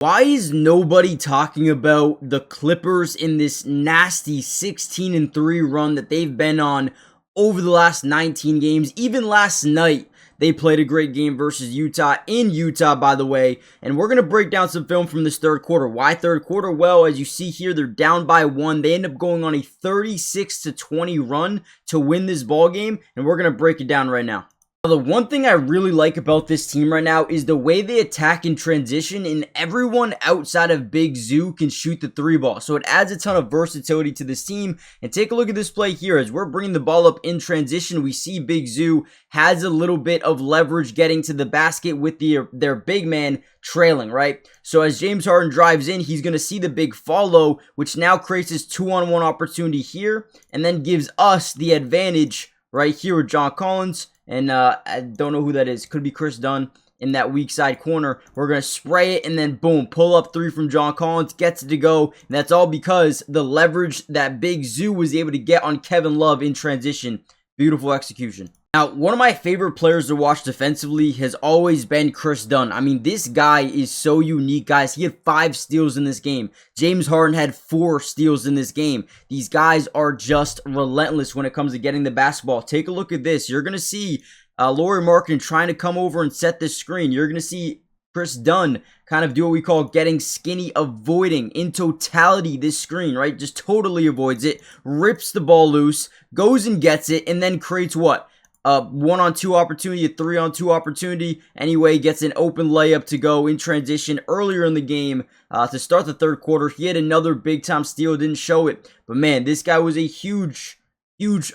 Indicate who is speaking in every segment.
Speaker 1: Why is nobody talking about the Clippers in this nasty 16-3 run that they've been on over the last 19 games? Even last night, they played a great game versus Utah, in Utah, by the way. And we're going to break down some film from this third quarter. Why third quarter? Well, as you see here, they're down by 1. They end up going on a 36-20 run to win this ball game, and we're going to break it down right now. Now, the one thing I really like about this team right now is the way they attack in transition, and everyone outside of Big Zoo can shoot the 3-ball. So it adds a ton of versatility to this team. And take a look at this play here. As we're bringing the ball up in transition, we see Big Zoo has a little bit of leverage getting to the basket with their big man trailing, right? So as James Harden drives in, he's going to see the big follow, which now creates this 2-on-1 opportunity here, and then gives us the advantage right here with John Collins. And I don't know who that is. Could be Chris Dunn in that weak side corner. We're going to spray it and then boom, pull up 3 from John Collins, gets it to go. And that's all because the leverage that Big Zoo was able to get on Kevin Love in transition. Beautiful execution. Now, one of my favorite players to watch defensively has always been Chris Dunn. I mean, this guy is so unique, guys. He had 5 steals in this game. James Harden had 4 steals in this game. These guys are just relentless when it comes to getting the basketball. Take a look at this. You're going to see Lauri Markkanen trying to come over and set this screen. You're going to see Chris Dunn kind of do what we call getting skinny, avoiding in totality this screen, right? Just totally avoids it, rips the ball loose, goes and gets it, and then creates what? A 1-on-2 opportunity, a 3-on-2 opportunity. Anyway, gets an open layup to go in transition earlier in the game to start the third quarter. He had another big-time steal, didn't show it. But man, this guy was a huge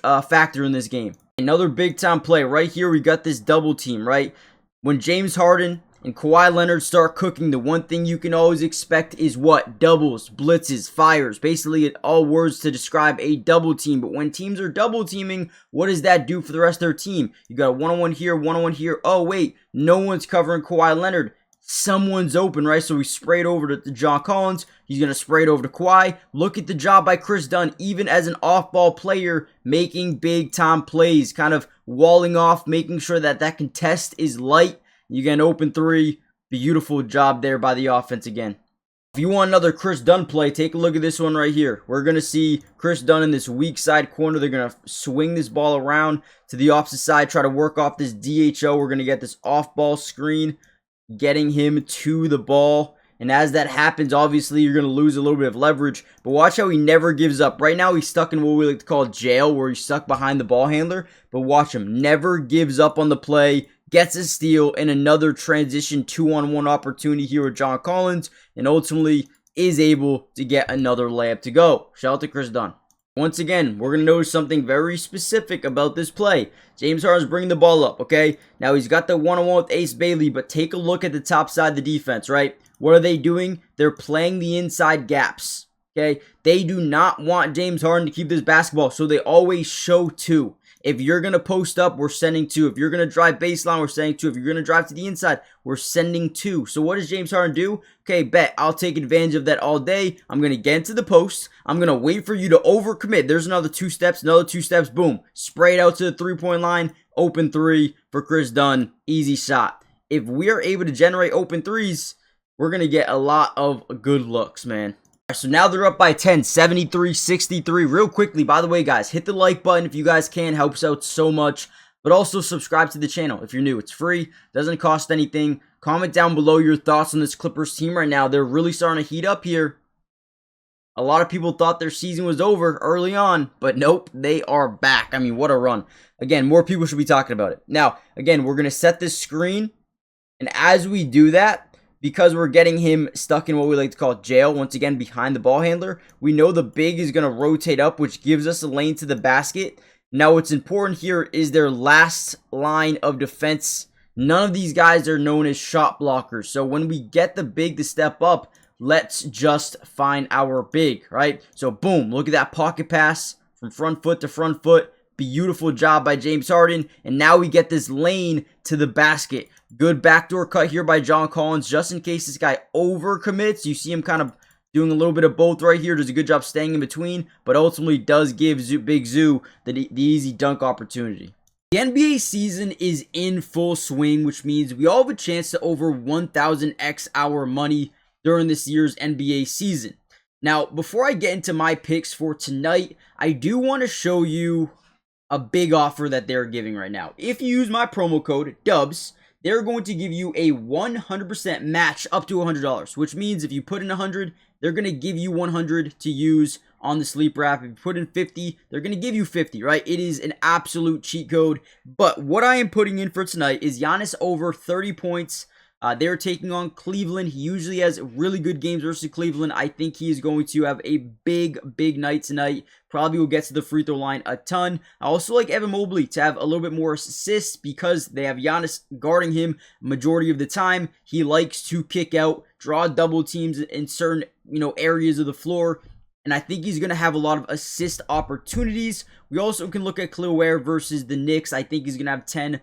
Speaker 1: factor in this game. Another big-time play. Right here, we got this double team, right? When James Harden and Kawhi Leonard start cooking, the one thing you can always expect is what? Doubles, blitzes, fires. Basically, all words to describe a double team. But when teams are double teaming, what does that do for the rest of their team? You got a 1-on-1 here, 1-on-1 here. Oh, wait, no one's covering Kawhi Leonard. Someone's open, right? So we sprayed over to John Collins. He's going to spray it over to Kawhi. Look at the job by Chris Dunn, even as an off-ball player, making big-time plays, kind of walling off, making sure that that contest is light. You get an open 3. Beautiful job there by the offense again. If you want another Chris Dunn play, take a look at this one right here. We're going to see Chris Dunn in this weak side corner. They're going to swing this ball around to the opposite side, try to work off this DHO. We're going to get this off-ball screen, getting him to the ball. And as that happens, obviously, you're going to lose a little bit of leverage. But watch how he never gives up. Right now, he's stuck in what we like to call jail, where he's stuck behind the ball handler. But watch him. Never gives up on the play. Gets a steal and another transition 2-on-1 opportunity here with John Collins. And ultimately is able to get another layup to go. Shout out to Chris Dunn. Once again, we're going to notice something very specific about this play. James Harden's bringing the ball up, okay? Now, he's got the 1-on-1 with Ace Bailey, but take a look at the top side of the defense, right? What are they doing? They're playing the inside gaps, okay? They do not want James Harden to keep this basketball, so they always show 2. If you're going to post up, we're sending 2. If you're going to drive baseline, we're sending 2. If you're going to drive to the inside, we're sending 2. So what does James Harden do? Okay, bet. I'll take advantage of that all day. I'm going to get into the post. I'm going to wait for you to overcommit. There's another 2 steps, another 2 steps. Boom. Spray it out to the 3-point line. Open 3 for Chris Dunn. Easy shot. If we are able to generate open 3s, we're going to get a lot of good looks, man. So now they're up by 10, 73-63. Real quickly, by the way, guys, hit the like button if you guys can. Helps out so much. But also subscribe to the channel if you're new. It's free. Doesn't cost anything. Comment down below your thoughts on this Clippers team right now. They're really starting to heat up here. A lot of people thought their season was over early on. But nope, they are back. I mean, what a run. Again, more people should be talking about it. Now, again, we're going to set this screen. And as we do that, because we're getting him stuck in what we like to call jail, once again, behind the ball handler, we know the big is going to rotate up, which gives us a lane to the basket. Now, what's important here is their last line of defense. None of these guys are known as shot blockers. So when we get the big to step up, let's just find our big, right? So boom, look at that pocket pass from front foot to front foot. Beautiful job by James Harden. And now we get this lane to the basket. Good backdoor cut here by John Collins, just in case this guy overcommits. You see him kind of doing a little bit of both right here. Does a good job staying in between, but ultimately does give Big Zoo the easy dunk opportunity. The NBA season is in full swing, which means we all have a chance to over 1,000x our money during this year's NBA season. Now, before I get into my picks for tonight, I do want to show you a big offer that they're giving right now. If you use my promo code DUBS, they're going to give you a 100% match up to $100, which means if you put in 100, they're going to give you 100 to use on the Sleeper app. If you put in 50, they're going to give you 50, right? It is an absolute cheat code. But what I am putting in for tonight is Giannis over 30 points. They're taking on Cleveland. He usually has really good games versus Cleveland. I think he is going to have a big night tonight. Probably will get to the free throw line a ton. I also like Evan Mobley to have a little bit more assists because they have Giannis guarding him majority of the time. He likes to kick out, draw double teams in certain areas of the floor. And I think he's going to have a lot of assist opportunities. We also can look at Khalil Ware versus the Knicks. I think he's going to have 10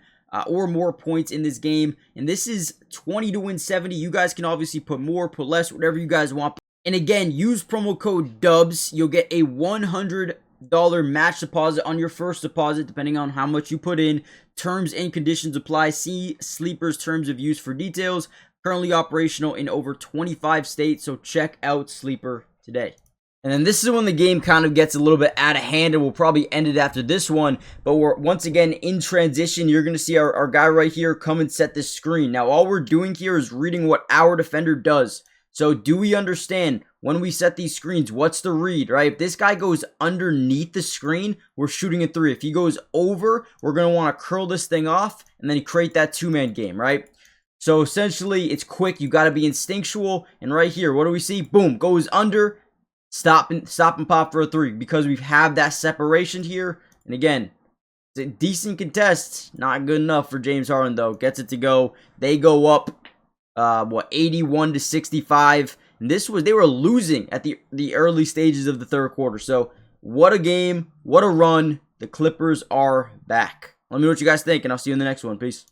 Speaker 1: or more points in this game. And this is 20 to win 70. You guys can obviously put more, put less, whatever you guys want. And again, use promo code DUBS. You'll get a $100 match deposit on your first deposit, depending on how much you put in. Terms and conditions apply. See Sleeper's terms of use for details. Currently operational in over 25 states, so check out Sleeper today. And then this is when the game kind of gets a little bit out of hand, and we'll probably end it after this one. But we're once again in transition. You're going to see our guy right here come and set this screen. Now, all we're doing here is reading what our defender does. So do we understand when we set these screens, what's the read, right? If this guy goes underneath the screen, we're shooting a three. If he goes over, we're going to want to curl this thing off and then create that two-man game, right? So essentially, it's quick. You got to be instinctual. And right here, what do we see? Boom, goes under. Stop and pop for a three because we have that separation here. And again, it's a decent contest. Not good enough for James Harden, though. Gets it to go. They go up, 81 to 65. And they were losing at the early stages of the third quarter. So what a game. What a run. The Clippers are back. Let me know what you guys think, and I'll see you in the next one. Peace.